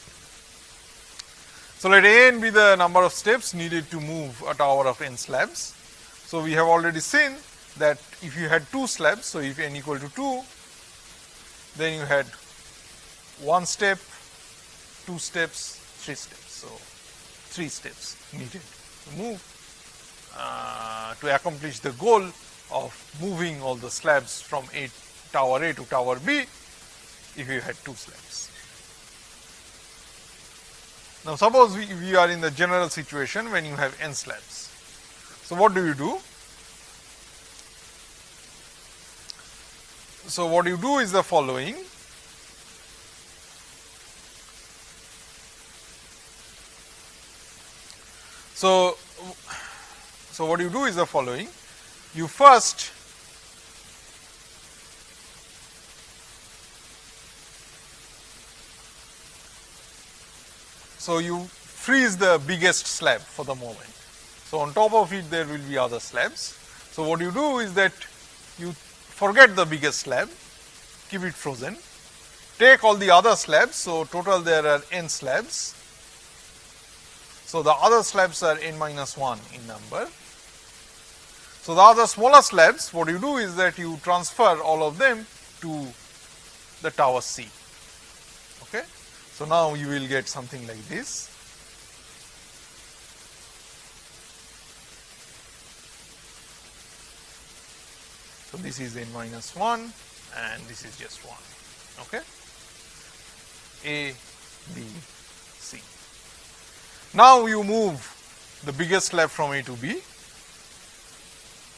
So let n be the number of steps needed to move a tower of n slabs. So we have already seen that if you had 2 slabs, so if n equal to 2, then you had 1 step, 2 steps, 3 steps. So 3 steps needed to move to accomplish the goal of moving all the slabs from tower A to tower B if you had 2 slabs. Now suppose we are in the general situation when you have n slabs. So what do you do? So what you do is the following. So what you do is the following. You first you freeze the biggest slab for the moment. So on top of it there will be other slabs. So what you do is that you forget the biggest slab, keep it frozen, take all the other slabs, so total there are n slabs. So the other slabs are n minus 1 in number. So, the other smaller slabs, what you do is that you transfer all of them to the tower C. Okay. So, now you will get something like this. So, this is n minus 1 and this is just 1. Okay. A, B, C. Now, you move the biggest slab from A to B.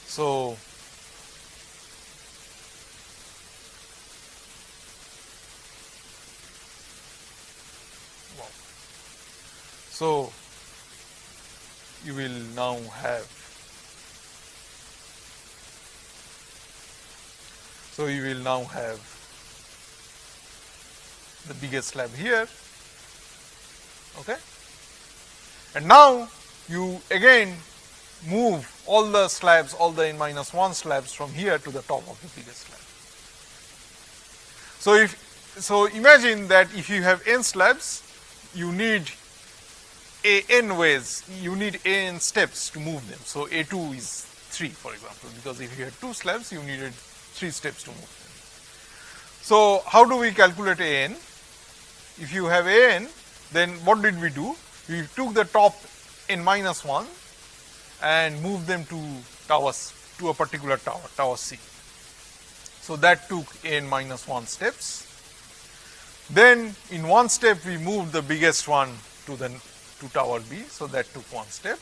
So, so you will now have, the biggest slab here. Okay. And now you again move all the slabs, all the n minus 1 slabs from here to the top of the biggest slab. So imagine that if you have n slabs, you need n ways, you need n steps to move them. So A2 is 3, for example, because if you had 2 slabs, you needed 3 steps to move them. So how do we calculate an? If you have an, then what did we do? We took the top n minus 1 and moved them to towers, to a particular tower, tower C. So that took n minus 1 steps. Then in one step we moved the biggest one to tower B, so that took 1 step.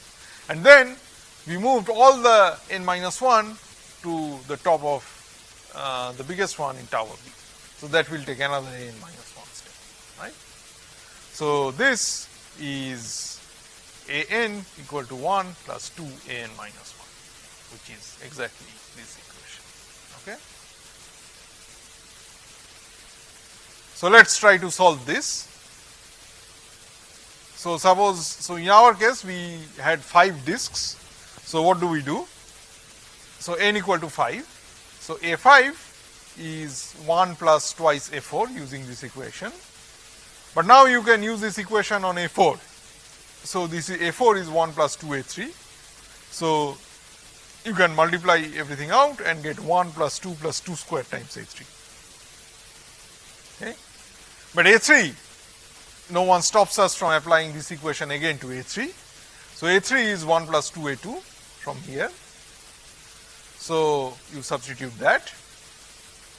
And then we moved all the n minus 1 to the top of the biggest one in tower B. So that will take another n minus 1 step, right? So this is an equal to 1 plus 2 an minus 1, which is exactly this equation. Okay. So let us try to solve this. So suppose, so in our case we had 5 disks. So what do we do? So n equal to 5. So A5 is 1 plus twice A4 using this equation. But now you can use this equation on A4. So this is A4 is 1 plus 2A3. So you can multiply everything out and get 1 plus 2 plus 2 squared times A3. Okay. But A3, no one stops us from applying this equation again to A3. So A3 is 1 plus 2A2 from here. So you substitute that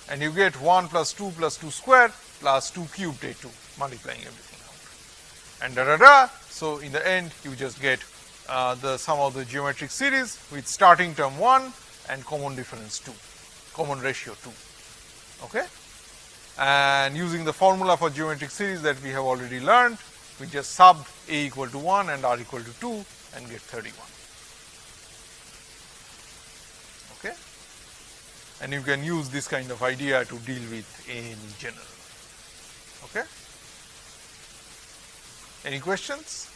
and you get 1 plus 2 squared plus 2 cubed A2, multiplying everything out. And da da da. So in the end you just get the sum of the geometric series with starting term 1 and common difference 2, common ratio 2. Okay. And using the formula for geometric series that we have already learned, we just sub A equal to 1 and R equal to 2 and get 31. Okay. And you can use this kind of idea to deal with A in general. Okay. Any questions?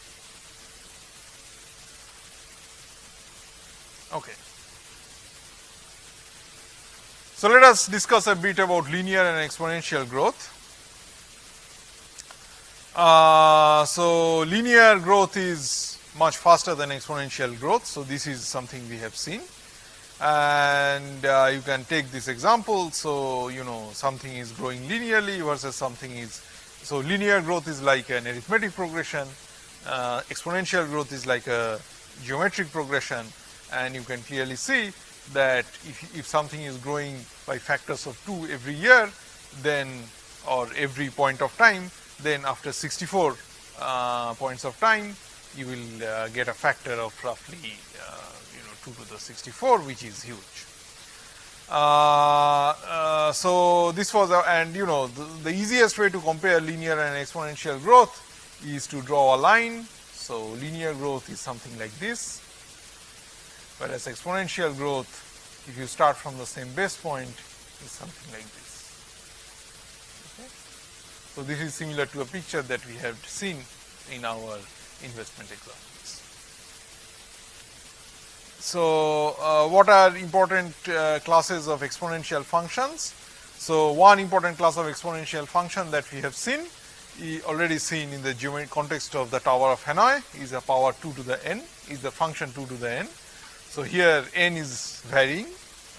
Okay. So let us discuss a bit about linear and exponential growth. So linear growth is much faster than exponential growth. So this is something we have seen. And you can take this example. So, you know, something is growing linearly versus something is, so linear growth is like an arithmetic progression, exponential growth is like a geometric progression, and you can clearly see that if something is growing by factors of 2 every year, then, or every point of time, then after 64 points of time, you will get a factor of roughly 2 to the 64, which is huge. So this was, and you know, the easiest way to compare linear and exponential growth is to draw a line. So linear growth is something like this, whereas exponential growth, if you start from the same base point, is something like this. Okay. So this is similar to a picture that we have seen in our investment examples. So what are important classes of exponential functions? So one important class of exponential function that we have seen, already seen in the geometric context of the Tower of Hanoi, is a power 2 to the n, is the function 2 to the n. So here n is varying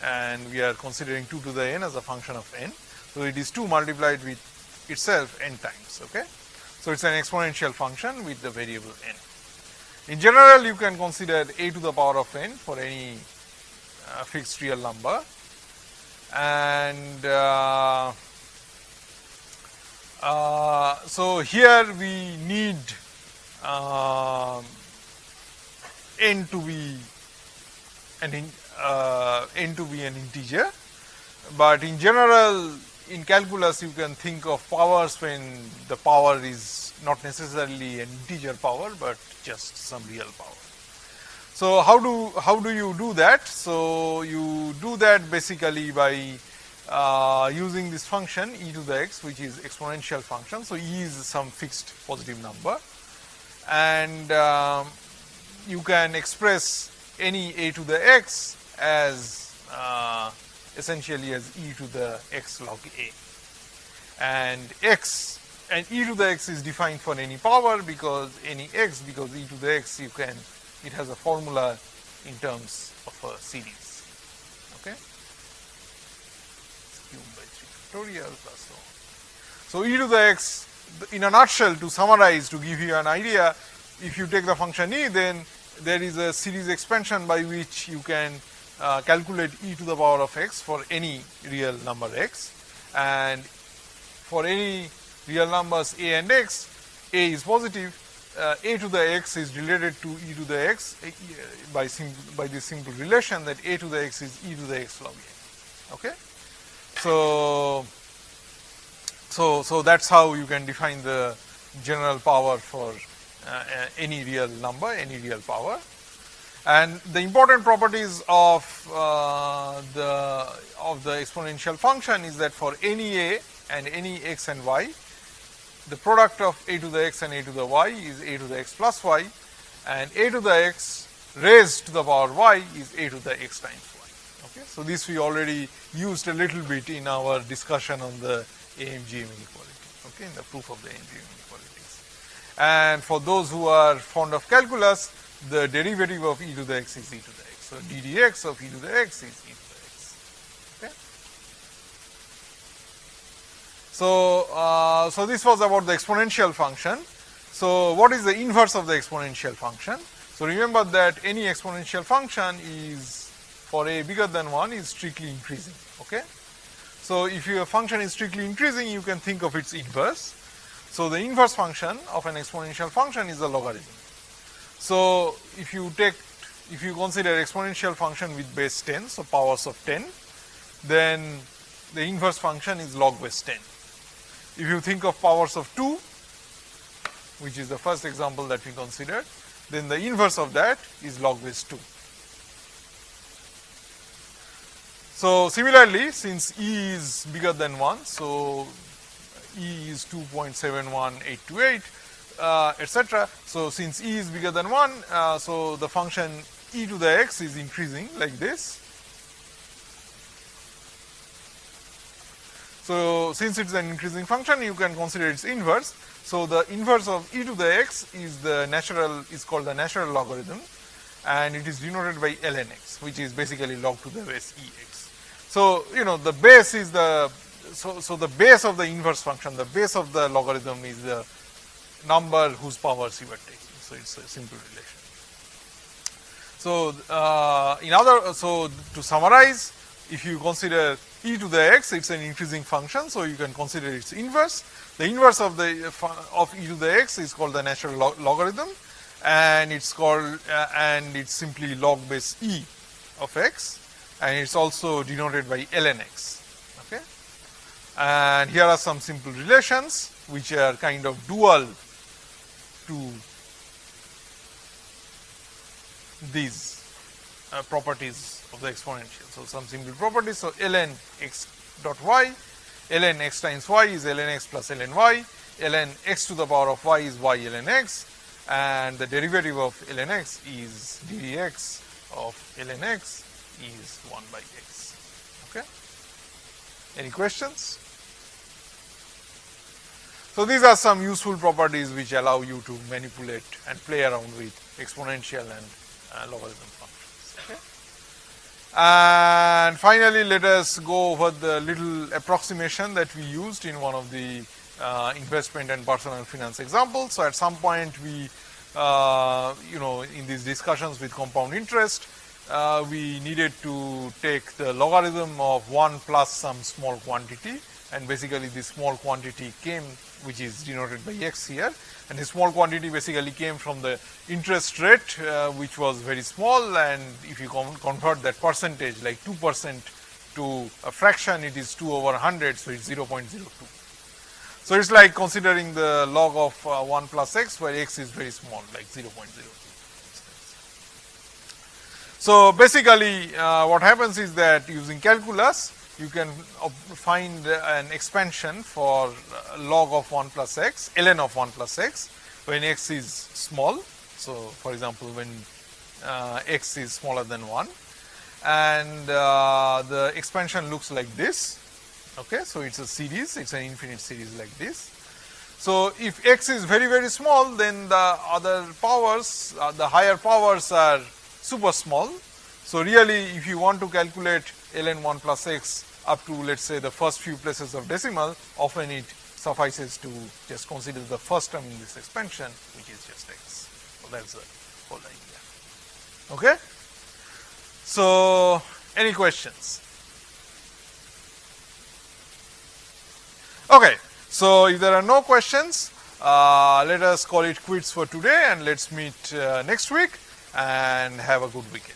and we are considering 2 to the n as a function of n. So it is 2 multiplied with itself n times, okay. So it's an exponential function with the variable n. In general, you can consider a to the power of n for any fixed real number, and so here we need n to be an integer, but in general in calculus you can think of powers when the power is not necessarily an integer power but just some real power. So how do you do that? So you do that basically by using this function e to the x, which is exponential function. So e is some fixed positive number, and you can express any a to the x as essentially as e to the x log a, and e to the x is defined for any power because any x, because e to the x it has a formula in terms of a series, okay, cubed by 3 factorial plus so on. So e to the x, in a nutshell, to summarize, to give you an idea, if you take the function e, then there is a series expansion by which you can calculate e to the power of x for any real number x, and for any real numbers a and x, a is positive, a to the x is related to e to the x by this simple relation that a to the x is e to the x log a, okay. So that's how you can define the general power for any real number, any real power. And the important properties of the exponential function is that for any a and any x and y, the product of a to the x and a to the y is a to the x plus y, and a to the x raised to the power y is a to the x times y. Okay, so this we already used a little bit in our discussion on the AMGM inequality. Okay, in the proof of the AMGM inequalities. And for those who are fond of calculus, the derivative of e to the x is e to the x. So d dx of e to the x is e to the x. Okay. So this was about the exponential function. So what is the inverse of the exponential function? So remember that any exponential function is, for a bigger than 1, is strictly increasing. Okay. So if your function is strictly increasing, you can think of its inverse. So the inverse function of an exponential function is the logarithm. So if you consider exponential function with base 10, so powers of 10, then the inverse function is log base 10. If you think of powers of 2, which is the first example that we considered, then the inverse of that is log base 2. So similarly, since e is bigger than 1, so e is 2.71828, etc. So since e is bigger than 1, so the function e to the x is increasing like this. So since it's an increasing function, you can consider its inverse. So the inverse of e to the x is called the natural logarithm, and it is denoted by ln x, which is basically log to the base ex. So the base is so the base of the inverse function, the base of the logarithm is the number whose powers you are taking. So it's a simple relation. So so to summarize, if you consider e to the x, it's an increasing function, so you can consider its inverse. The inverse of e to the x is called the natural logarithm, and it's simply log base e of x, and it's also denoted by ln x. Okay, and here are some simple relations which are kind of dual to these properties of the exponential. So some simple properties. So ln x dot y, ln x times y is ln x plus ln y, ln x to the power of y is y ln x, and the derivative of ln x is ddx of ln x is 1 by x. Okay. Any questions? So these are some useful properties which allow you to manipulate and play around with exponential and logarithm functions. Okay. And finally, let us go over the little approximation that we used in one of the investment and personal finance examples. So, at some point we in these discussions with compound interest, we needed to take the logarithm of 1 plus some small quantity, and basically this small quantity came, which is denoted by x here, and the small quantity basically came from the interest rate, which was very small, and if you convert that percentage like 2% to a fraction, it is 2 over 100, so it's 0.02. So, it is like considering the log of 1 plus x, where x is very small, like 0.02. So, basically what happens is that using calculus, you can find an expansion for log of 1 plus x, ln of 1 plus x, when x is small. So, for example, when x is smaller than 1, and the expansion looks like this. Okay, so it's a series, it's an infinite series like this. So, if x is very, very small, then the other powers, the higher powers are super small. So, really if you want to calculate ln 1 plus x up to, let us say, the first few places of decimal, often it suffices to just consider the first term in this expansion, which is just x. So, that is the whole idea. Okay. So, any questions? Okay. So, if there are no questions, let us call it quits for today, and let us meet next week and have a good weekend.